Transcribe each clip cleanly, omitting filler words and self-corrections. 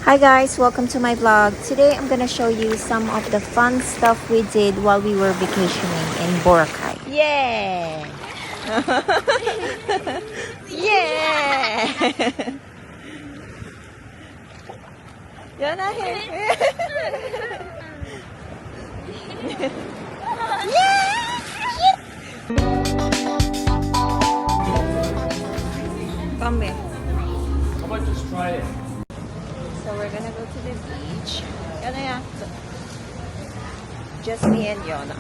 Hi guys, welcome to my vlog. Today I'm gonna show you some of the fun stuff we did while we were vacationing in Boracay. Yeah! Yeah! Yan na Come here. How about just try it? So we're gonna go to the beach. Yan na yan. Just me and Yona.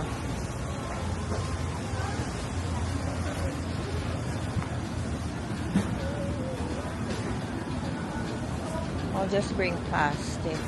I'll just bring plastic.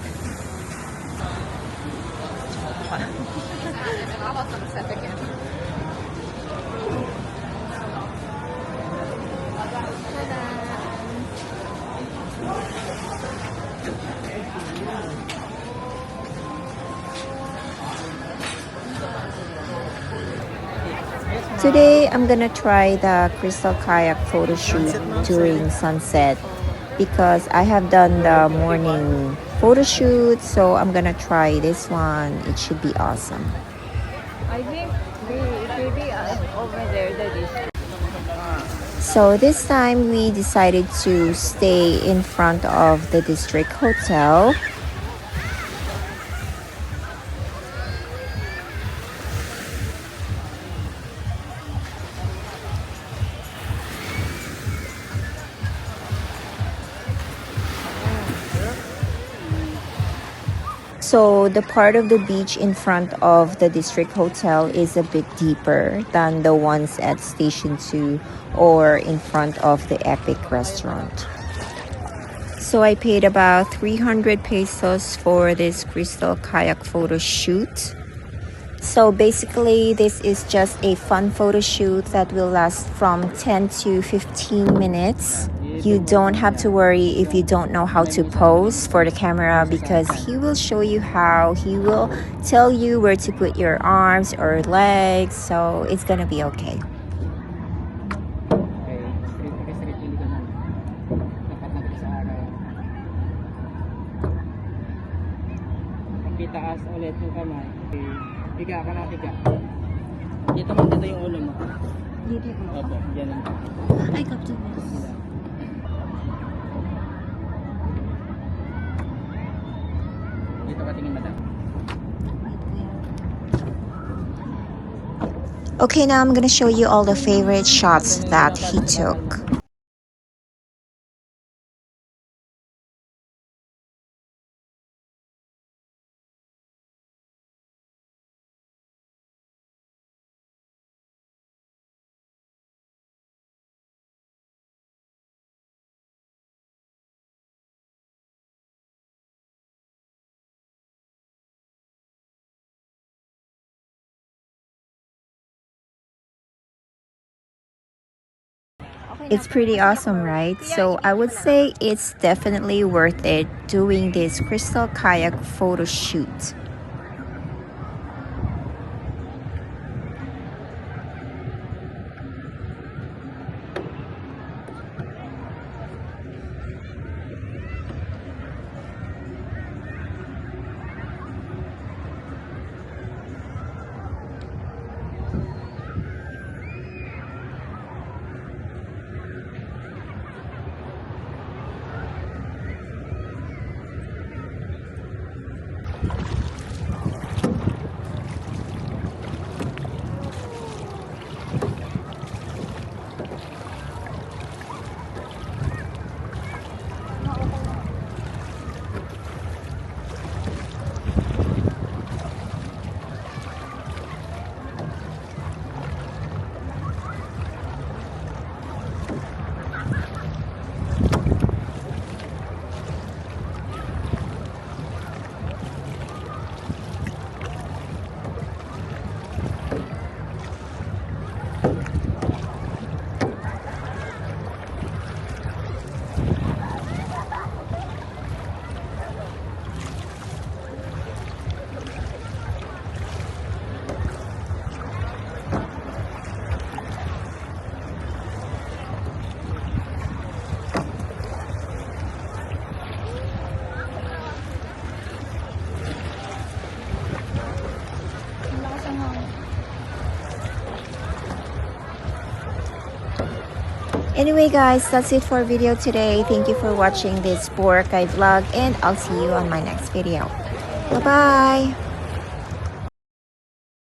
Today, I'm gonna try the crystal kayak photo shoot during sunset because I have done the morning photo shoot, so I'm gonna try this one. It should be awesome. I think it will be over there, that is. So this time we decided to stay in front of the district hotel. So the part of the beach in front of the district hotel is a bit deeper than the ones at Station 2 or in front of the Epic restaurant. So I paid about 300 pesos for this crystal kayak photo shoot. So basically this is just a fun photo shoot that will last from 10 to 15 minutes. You don't have to worry if you don't know how to pose for the camera because he will show you how. He will tell you where to put your arms or legs, so it's gonna be okay. Itaas ulit yung kamay. Higa ka na, higa. Dito mo, dito yung ulo mo. Dito ko. Opo, yan lang. I got to this. Dito ka tingin, madam. Okay, now I'm gonna show you all the favorite shots that he took. It's pretty awesome, right? So I would say it's definitely worth it doing this crystal kayak photo shoot. Anyway guys, that's it for video today. Thank you for watching this Boracay vlog and I'll see you on my next video. Bye bye!